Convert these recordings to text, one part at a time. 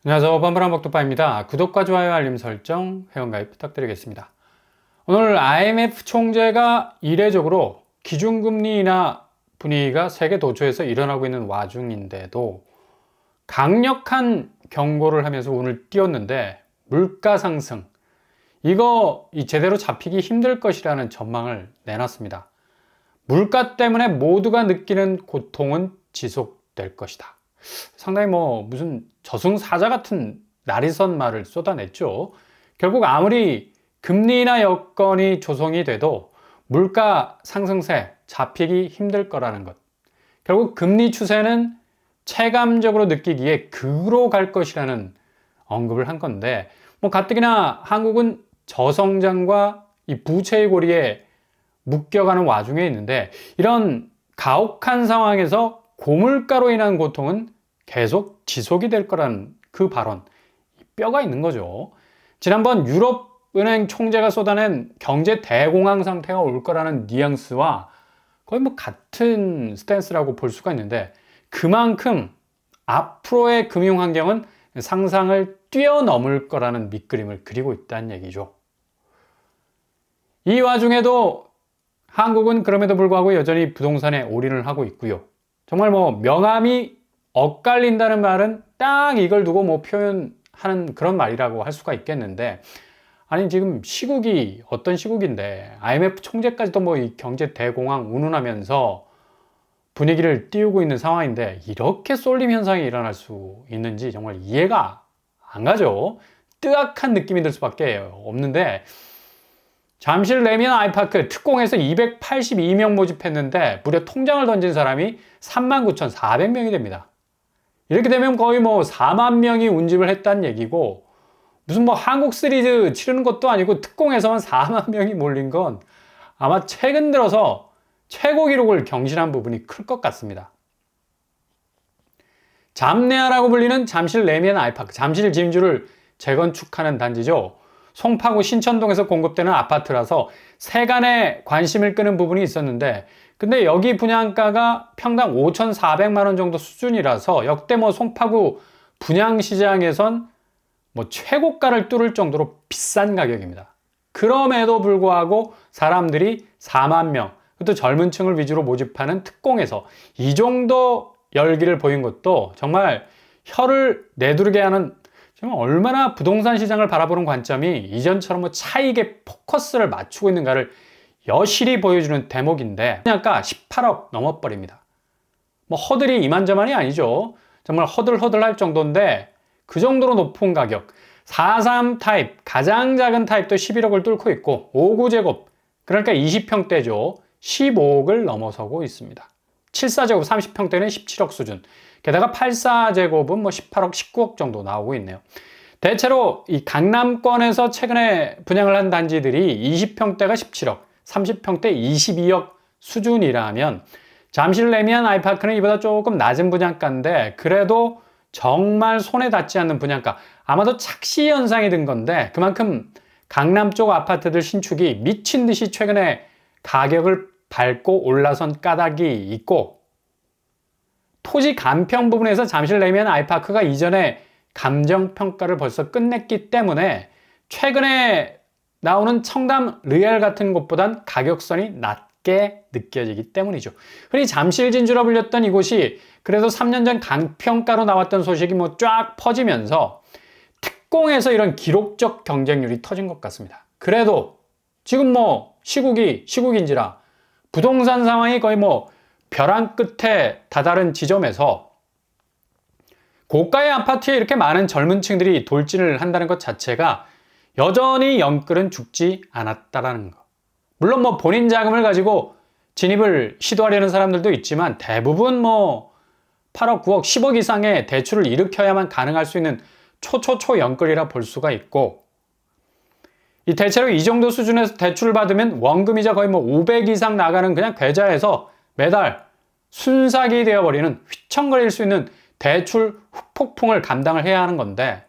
안녕하세요. 반발한 복도파입니다. 구독과 좋아요, 알림 설정, 회원가입 부탁드리겠습니다. 오늘 IMF 총재가 이례적으로 기준금리 인하 분위기가 세계 도처에서 일어나고 있는 와중인데도 강력한 경고를 하면서 운을 띄웠는데 물가 상승, 이거 제대로 잡히기 힘들 것이라는 전망을 내놨습니다. 물가 때문에 모두가 느끼는 고통은 지속될 것이다. 상당히 무슨 저승사자 같은 날이선 말을 쏟아냈죠. 결국 아무리 금리 인하 여건이 조성이 돼도 물가 상승세 잡히기 힘들 거라는 것. 결국 금리 추세는 체감적으로 느끼기에 극으로 갈 것이라는 언급을 한 건데, 가뜩이나 한국은 저성장과 이 부채의 고리에 묶여가는 와중에 있는데, 이런 가혹한 상황에서 고물가로 인한 고통은 계속 지속이 될 거라는 그 발언, 뼈가 있는 거죠. 지난번 유럽은행 총재가 쏟아낸 경제 대공황 상태가 올 거라는 뉘앙스와 거의 같은 스탠스라고 볼 수가 있는데, 그만큼 앞으로의 금융 환경은 상상을 뛰어넘을 거라는 밑그림을 그리고 있다는 얘기죠. 이 와중에도 한국은 그럼에도 불구하고 여전히 부동산에 올인을 하고 있고요. 정말 명암이 엇갈린다는 말은 딱 이걸 두고 표현하는 그런 말이라고 할 수가 있겠는데, 아니 지금 시국이 어떤 시국인데 IMF 총재까지도 이 경제 대공황 운운하면서 분위기를 띄우고 있는 상황인데 이렇게 쏠림 현상이 일어날 수 있는지 정말 이해가 안 가죠. 뜨악한 느낌이 들 수밖에 없는데, 잠실 레미안 아이파크 특공에서 282명 모집했는데 무려 통장을 던진 사람이 39,400명이 됩니다. 이렇게 되면 거의 4만 명이 운집을 했다는 얘기고, 무슨 한국 시리즈 치르는 것도 아니고 특공에서만 4만 명이 몰린 건 아마 최근 들어서 최고 기록을 경신한 부분이 클 것 같습니다. 잠내아라고 불리는 잠실 레미안 아이파크, 잠실 진주를 재건축하는 단지죠. 송파구 신천동에서 공급되는 아파트라서 세간의 관심을 끄는 부분이 있었는데, 근데 여기 분양가가 평당 5,400만 원 정도 수준이라서 역대 송파구 분양시장에선 최고가를 뚫을 정도로 비싼 가격입니다. 그럼에도 불구하고 사람들이 4만 명, 그것도 젊은 층을 위주로 모집하는 특공에서 이 정도 열기를 보인 것도 정말 혀를 내두르게 하는, 정말 얼마나 부동산 시장을 바라보는 관점이 이전처럼 차익에 포커스를 맞추고 있는가를 여실히 보여주는 대목인데, 분양가 18억 넘어버립니다. 허들이 이만저만이 아니죠. 정말 허들허들할 정도인데 그 정도로 높은 가격. 4.3 타입, 가장 작은 타입도 11억을 뚫고 있고 5구제곱, 그러니까 20평대죠. 15억을 넘어서고 있습니다. 7사제곱 30평대는 17억 수준. 게다가 8사제곱은 18억, 19억 정도 나오고 있네요. 대체로 이 강남권에서 최근에 분양을 한 단지들이 20평대가 17억, 30평대 22억 수준이라면 잠실 레미안 아이파크는 이보다 조금 낮은 분양가인데 그래도 정말 손에 닿지 않는 분양가. 아마도 착시 현상이 든 건데 그만큼 강남 쪽 아파트들 신축이 미친 듯이 최근에 가격을 밟고 올라선 까닭이 있고, 토지 감평 부분에서 잠실 레미안 아이파크가 이전에 감정평가를 벌써 끝냈기 때문에 최근에 나오는 청담 리얼 같은 곳보단 가격선이 낮게 느껴지기 때문이죠. 흔히 잠실 진주라 불렸던 이곳이 그래도 3년 전 강평가로 나왔던 소식이 쫙 퍼지면서 특공에서 이런 기록적 경쟁률이 터진 것 같습니다. 그래도 지금 시국인지라 부동산 상황이 거의 벼랑 끝에 다다른 지점에서 고가의 아파트에 이렇게 많은 젊은 층들이 돌진을 한다는 것 자체가 여전히 영끌은 죽지 않았다라는 것. 물론 본인 자금을 가지고 진입을 시도하려는 사람들도 있지만 대부분 8억, 9억, 10억 이상의 대출을 일으켜야만 가능할 수 있는 초영끌이라 볼 수가 있고, 이 대체로 이 정도 수준에서 대출을 받으면 원금이자 거의 500 이상 나가는 그냥 계좌에서 매달 순삭이 되어버리는, 휘청거릴 수 있는 대출 후폭풍을 감당을 해야 하는 건데,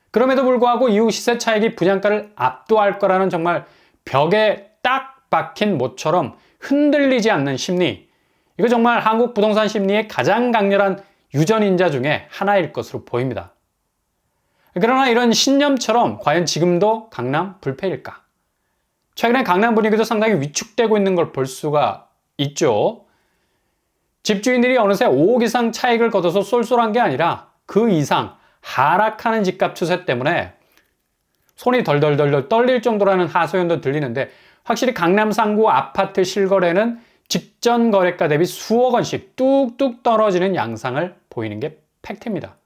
그럼에도 불구하고 이후 시세 차익이 분양가를 압도할 거라는 정말 벽에 딱 박힌 못처럼 흔들리지 않는 심리, 이거 정말 한국 부동산 심리의 가장 강렬한 유전인자 중에 하나일 것으로 보입니다. 그러나 이런 신념처럼 과연 지금도 강남 불패일까? 최근에 강남 분위기도 상당히 위축되고 있는 걸 볼 수가 있죠. 집주인들이 어느새 5억 이상 차익을 거둬서 쏠쏠한 게 아니라 그 이상 하락하는 집값 추세 때문에 손이 덜덜덜 떨릴 정도라는 하소연도 들리는데, 확실히 강남 상구 아파트 실거래는 직전 거래가 대비 수억 원씩 뚝뚝 떨어지는 양상을 보이는 게 팩트입니다.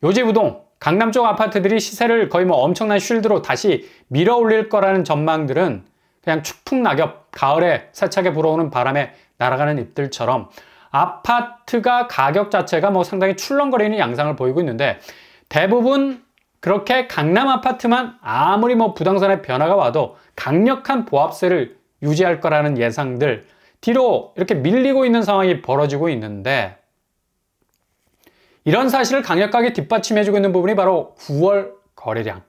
요지부동, 강남 쪽 아파트들이 시세를 거의 엄청난 쉴드로 다시 밀어 올릴 거라는 전망들은 그냥 축풍낙엽, 가을에 세차게 불어오는 바람에 날아가는 잎들처럼 아파트가 가격 자체가 상당히 출렁거리는 양상을 보이고 있는데, 대부분 그렇게 강남 아파트만 아무리 부동산의 변화가 와도 강력한 보합세를 유지할 거라는 예상들 뒤로 이렇게 밀리고 있는 상황이 벌어지고 있는데, 이런 사실을 강력하게 뒷받침해주고 있는 부분이 바로 9월 거래량.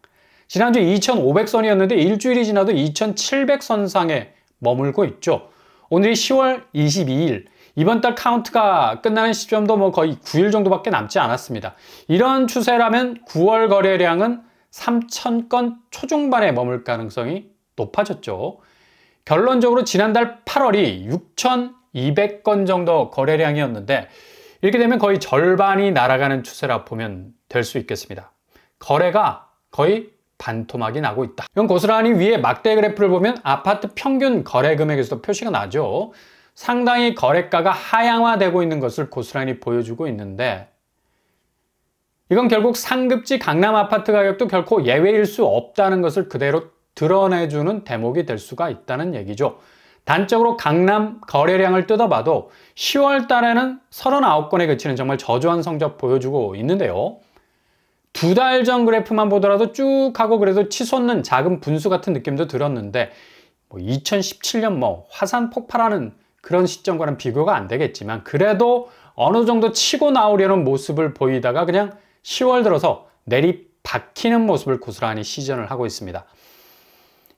지난주 2,500선이었는데 일주일이 지나도 2,700선상에 머물고 있죠. 오늘이 10월 22일, 이번 달 카운트가 끝나는 시점도 거의 9일 정도밖에 남지 않았습니다. 이런 추세라면 9월 거래량은 3,000건 초중반에 머물 가능성이 높아졌죠. 결론적으로 지난달 8월이 6,200건 정도 거래량이었는데, 이렇게 되면 거의 절반이 날아가는 추세라 보면 될 수 있겠습니다. 거래가 거의 반토막이 나고 있다. 이건 고스란히 위에 막대 그래프를 보면 아파트 평균 거래 금액에서도 표시가 나죠. 상당히 거래가가 하향화되고 있는 것을 고스란히 보여주고 있는데, 이건 결국 상급지 강남 아파트 가격도 결코 예외일 수 없다는 것을 그대로 드러내주는 대목이 될 수가 있다는 얘기죠. 단적으로 강남 거래량을 뜯어봐도 10월 달에는 39건에 그치는 정말 저조한 성적 보여주고 있는데요. 2달 전 그래프만 보더라도 쭉 하고 그래도 치솟는 작은 분수 같은 느낌도 들었는데, 2017년 화산 폭발하는 그런 시점과는 비교가 안 되겠지만 그래도 어느 정도 치고 나오려는 모습을 보이다가 그냥 10월 들어서 내리박히는 모습을 고스란히 시전을 하고 있습니다.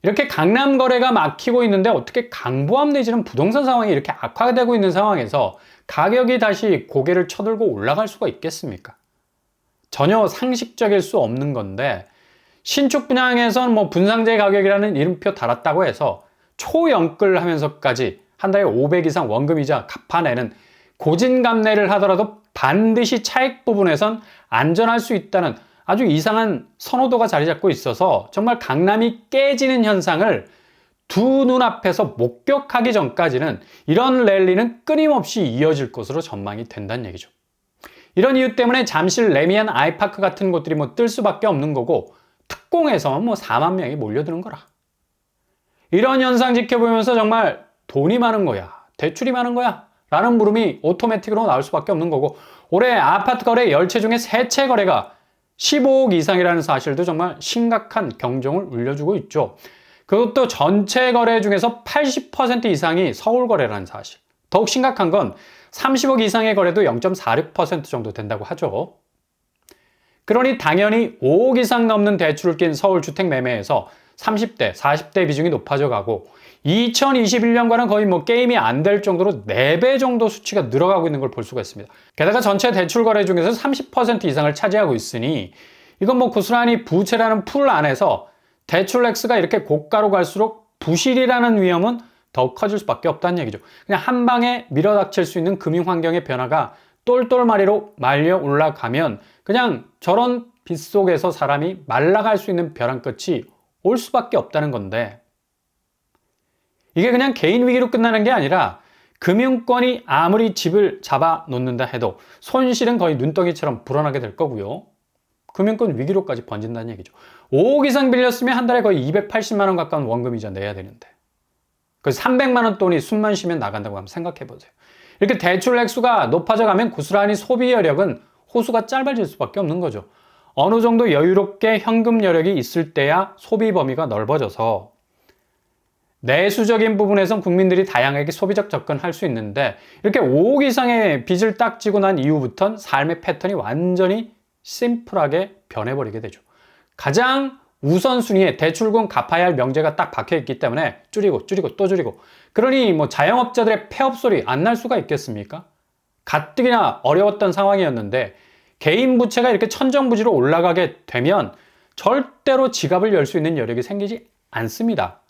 이렇게 강남 거래가 막히고 있는데 어떻게 강보합 내지는 부동산 상황이 이렇게 악화되고 있는 상황에서 가격이 다시 고개를 쳐들고 올라갈 수가 있겠습니까? 전혀 상식적일 수 없는 건데, 신축 분양에선 분상제 가격이라는 이름표 달았다고 해서 초연끌 하면서까지 한 달에 500 이상 원금이자 갚아내는 고진감래를 하더라도 반드시 차익 부분에선 안전할 수 있다는 아주 이상한 선호도가 자리 잡고 있어서 정말 강남이 깨지는 현상을 두 눈앞에서 목격하기 전까지는 이런 랠리는 끊임없이 이어질 것으로 전망이 된다는 얘기죠. 이런 이유 때문에 잠실 레미안 아이파크 같은 곳들이 뜰 수밖에 없는 거고, 특공에서 4만 명이 몰려드는 거라. 이런 현상 지켜보면서 정말 돈이 많은 거야, 대출이 많은 거야 라는 물음이 오토매틱으로 나올 수밖에 없는 거고, 올해 아파트 거래 열채 중에 세 채 거래가 15억 이상이라는 사실도 정말 심각한 경종을 울려주고 있죠. 그것도 전체 거래 중에서 80% 이상이 서울 거래라는 사실. 더욱 심각한 건 30억 이상의 거래도 0.46% 정도 된다고 하죠. 그러니 당연히 5억 이상 넘는 대출을 낀 서울 주택 매매에서 30대, 40대 비중이 높아져 가고 2021년과는 거의 게임이 안 될 정도로 4배 정도 수치가 늘어가고 있는 걸 볼 수가 있습니다. 게다가 전체 대출 거래 중에서 30% 이상을 차지하고 있으니 이건 고스란히 부채라는 풀 안에서 대출 액수가 이렇게 고가로 갈수록 부실이라는 위험은 더 커질 수밖에 없다는 얘기죠. 그냥 한 방에 밀어닥칠 수 있는 금융 환경의 변화가 똘똘마리로 말려 올라가면 그냥 저런 빗속에서 사람이 말라갈 수 있는 벼랑 끝이 올 수밖에 없다는 건데, 이게 그냥 개인 위기로 끝나는 게 아니라 금융권이 아무리 집을 잡아 놓는다 해도 손실은 거의 눈덩이처럼 불어나게 될 거고요. 금융권 위기로까지 번진다는 얘기죠. 5억 이상 빌렸으면 한 달에 거의 280만 원 가까운 원금이자 내야 되는데, 그래서 300만 원 돈이 숨만 쉬면 나간다고 한번 생각해 보세요. 이렇게 대출 액수가 높아져 가면 고스란히 소비 여력은 호수가 짧아질 수밖에 없는 거죠. 어느 정도 여유롭게 현금 여력이 있을 때야 소비 범위가 넓어져서 내수적인 부분에선 국민들이 다양하게 소비적 접근할 수 있는데, 이렇게 5억 이상의 빚을 딱 지고 난 이후부터는 삶의 패턴이 완전히 심플하게 변해버리게 되죠. 가장 우선순위에 대출금 갚아야 할 명제가 딱 박혀있기 때문에 줄이고 또 줄이고, 그러니 자영업자들의 폐업 소리 안 날 수가 있겠습니까? 가뜩이나 어려웠던 상황이었는데 개인 부채가 이렇게 천정부지로 올라가게 되면 절대로 지갑을 열 수 있는 여력이 생기지 않습니다.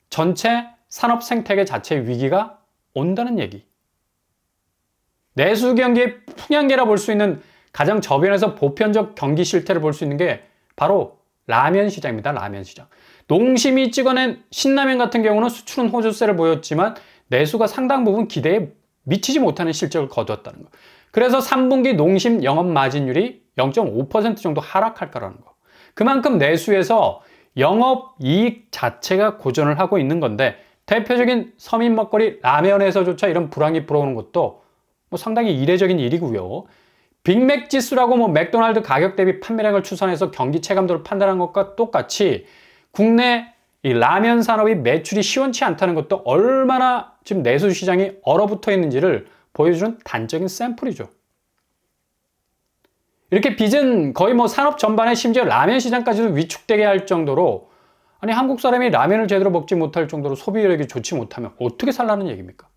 전체 산업 생태계 자체의 위기가 온다는 얘기. 내수 경기의 풍향계라 볼 수 있는 가장 저변에서 보편적 경기 실태를 볼 수 있는 게 바로 라면 시장입니다. 라면 시장. 농심이 찍어낸 신라면 같은 경우는 수출은 호조세를 보였지만 내수가 상당 부분 기대에 미치지 못하는 실적을 거두었다는 거. 그래서 3분기 농심 영업 마진율이 0.5% 정도 하락할 거라는 거. 그만큼 내수에서 영업 이익 자체가 고전을 하고 있는 건데 대표적인 서민 먹거리 라면에서조차 이런 불황이 불어오는 것도 상당히 이례적인 일이고요. 빅맥 지수라고 맥도날드 가격 대비 판매량을 추산해서 경기 체감도를 판단한 것과 똑같이 국내 이 라면 산업이 매출이 시원치 않다는 것도 얼마나 지금 내수 시장이 얼어붙어 있는지를 보여주는 단적인 샘플이죠. 이렇게 빚은 거의 산업 전반에 심지어 라면 시장까지도 위축되게 할 정도로 아니 한국 사람이 라면을 제대로 먹지 못할 정도로 소비력이 좋지 못하면 어떻게 살라는 얘기입니까?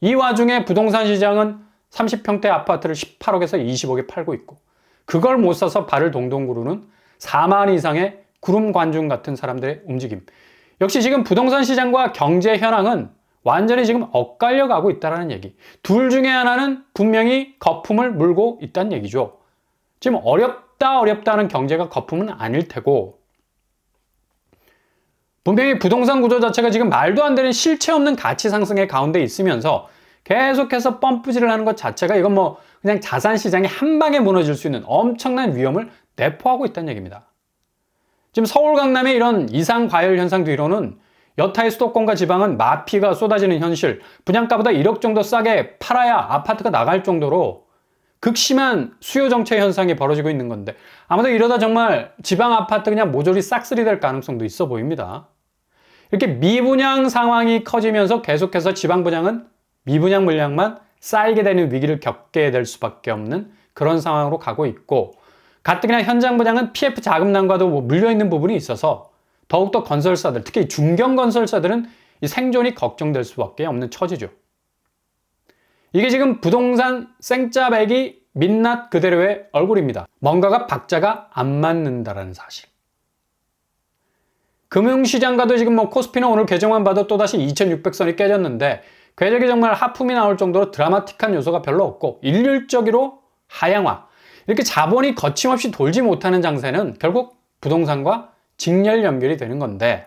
이 와중에 부동산 시장은 30평대 아파트를 18억에서 20억에 팔고 있고 그걸 못 사서 발을 동동 구르는 4만 이상의 구름 관중 같은 사람들의 움직임. 역시 지금 부동산 시장과 경제 현황은 완전히 지금 엇갈려 가고 있다는 얘기. 둘 중에 하나는 분명히 거품을 물고 있다는 얘기죠. 지금 어렵다 하는 경제가 거품은 아닐 테고 분명히 부동산 구조 자체가 지금 말도 안 되는 실체 없는 가치 상승의 가운데 있으면서 계속해서 펌프질을 하는 것 자체가 이건 그냥 자산 시장이 한 방에 무너질 수 있는 엄청난 위험을 내포하고 있다는 얘기입니다. 지금 서울 강남의 이런 이상 과열 현상 뒤로는 여타의 수도권과 지방은 마피가 쏟아지는 현실, 분양가보다 1억 정도 싸게 팔아야 아파트가 나갈 정도로 극심한 수요 정체 현상이 벌어지고 있는 건데 아마도 이러다 정말 지방 아파트 그냥 모조리 싹쓸이 될 가능성도 있어 보입니다. 이렇게 미분양 상황이 커지면서 계속해서 지방 분양은 미분양 물량만 쌓이게 되는 위기를 겪게 될 수밖에 없는 그런 상황으로 가고 있고 가뜩이나 현장 분양은 PF 자금난과도 물려있는 부분이 있어서 더욱더 건설사들, 특히 중견 건설사들은 이 생존이 걱정될 수밖에 없는 처지죠. 이게 지금 부동산 생짜배기 민낯 그대로의 얼굴입니다. 뭔가가 박자가 안 맞는다라는 사실. 금융시장과도 지금 코스피는 오늘 개정만 봐도 또다시 2600선이 깨졌는데 궤적이 정말 하품이 나올 정도로 드라마틱한 요소가 별로 없고 일률적으로 하향화. 이렇게 자본이 거침없이 돌지 못하는 장세는 결국 부동산과 직렬 연결이 되는 건데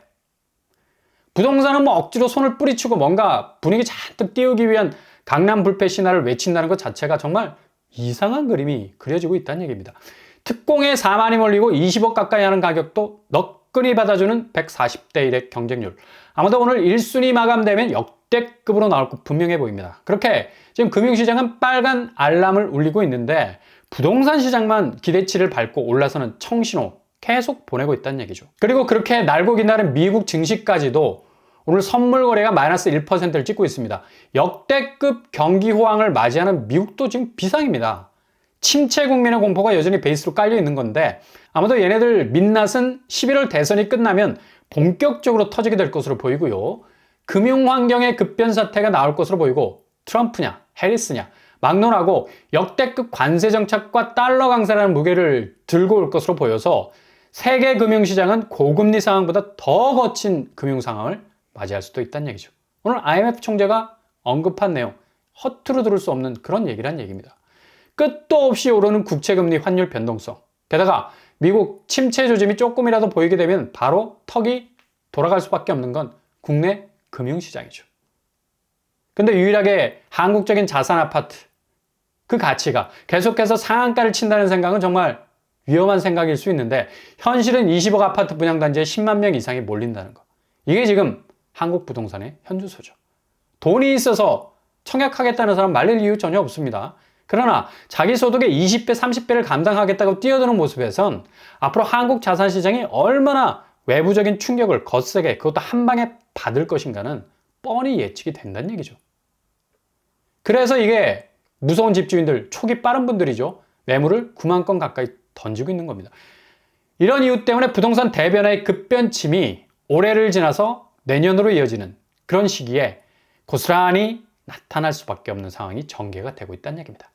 부동산은 억지로 손을 뿌리치고 뭔가 분위기 잔뜩 띄우기 위한 강남 불패 신화를 외친다는 것 자체가 정말 이상한 그림이 그려지고 있다는 얘기입니다. 특공에 4만이 몰리고 20억 가까이 하는 가격도 너끈히 받아주는 140대 1의 경쟁률. 아마도 오늘 1순위 마감되면 역대급으로 나올 것 분명해 보입니다. 그렇게 지금 금융시장은 빨간 알람을 울리고 있는데 부동산 시장만 기대치를 밟고 올라서는 청신호 계속 보내고 있다는 얘기죠. 그리고 그렇게 날고 기다린 미국 증시까지도 오늘 선물 거래가 마이너스 1%를 찍고 있습니다. 역대급 경기 호황을 맞이하는 미국도 지금 비상입니다. 침체 국민의 공포가 여전히 베이스로 깔려 있는 건데 아마도 얘네들 민낯은 11월 대선이 끝나면 본격적으로 터지게 될 것으로 보이고요. 금융 환경의 급변 사태가 나올 것으로 보이고 트럼프냐 해리스냐 막론하고 역대급 관세 정책과 달러 강세라는 무게를 들고 올 것으로 보여서 세계 금융시장은 고금리 상황보다 더 거친 금융 상황을 맞이할 수도 있다는 얘기죠. 오늘 IMF 총재가 언급한 내용 허투루 들을 수 없는 그런 얘기란 얘기입니다. 끝도 없이 오르는 국채금리 환율 변동성 게다가 미국 침체 조짐이 조금이라도 보이게 되면 바로 턱이 돌아갈 수밖에 없는 건 국내 금융시장이죠. 근데 유일하게 한국적인 자산 아파트 그 가치가 계속해서 상한가를 친다는 생각은 정말 위험한 생각일 수 있는데 현실은 20억 아파트 분양단지에 10만 명 이상이 몰린다는 거. 이게 지금 한국 부동산의 현주소죠. 돈이 있어서 청약하겠다는 사람 말릴 이유 전혀 없습니다. 그러나 자기 소득의 20배, 30배를 감당하겠다고 뛰어드는 모습에선 앞으로 한국 자산시장이 얼마나 외부적인 충격을 거세게 그것도 한 방에 받을 것인가는 뻔히 예측이 된다는 얘기죠. 그래서 이게 무서운 집주인들, 촉이 빠른 분들이죠. 매물을 9만 건 가까이 던지고 있는 겁니다. 이런 이유 때문에 부동산 대변화의 급변침이 올해를 지나서 내년으로 이어지는 그런 시기에 고스란히 나타날 수밖에 없는 상황이 전개가 되고 있다는 얘기입니다.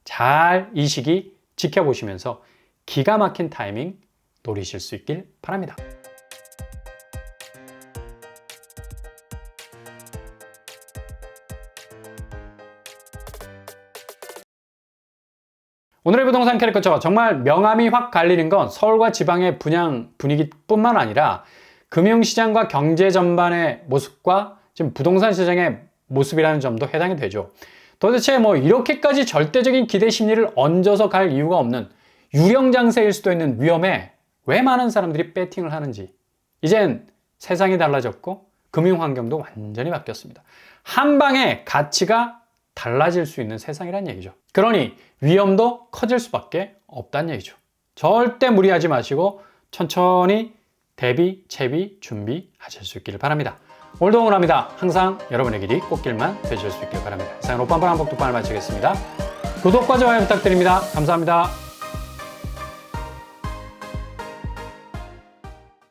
잘 이 시기 지켜보시면서 기가 막힌 타이밍 노리실 수 있길 바랍니다. 오늘의 부동산 캐릭터처가 정말 명암이 확 갈리는 건 서울과 지방의 분양 분위기뿐만 아니라 금융시장과 경제 전반의 모습과 지금 부동산 시장의 모습이라는 점도 해당이 되죠. 도대체 뭐 이렇게까지 절대적인 기대 심리를 얹어서 갈 이유가 없는 유령장세일 수도 있는 위험에 왜 많은 사람들이 배팅을 하는지, 이젠 세상이 달라졌고 금융 환경도 완전히 바뀌었습니다. 한 방에 가치가 달라질 수 있는 세상이란 얘기죠. 그러니 위험도 커질 수밖에 없다는 얘기죠. 절대 무리하지 마시고 천천히 대비, 채비, 준비하실 수 있기를 바랍니다. 오늘도 응원합니다. 항상 여러분의 길이 꽃길만 되실 수 있길 바랍니다. 이상으로 빰빰한 복독방을 마치겠습니다. 구독과 좋아요 부탁드립니다. 감사합니다.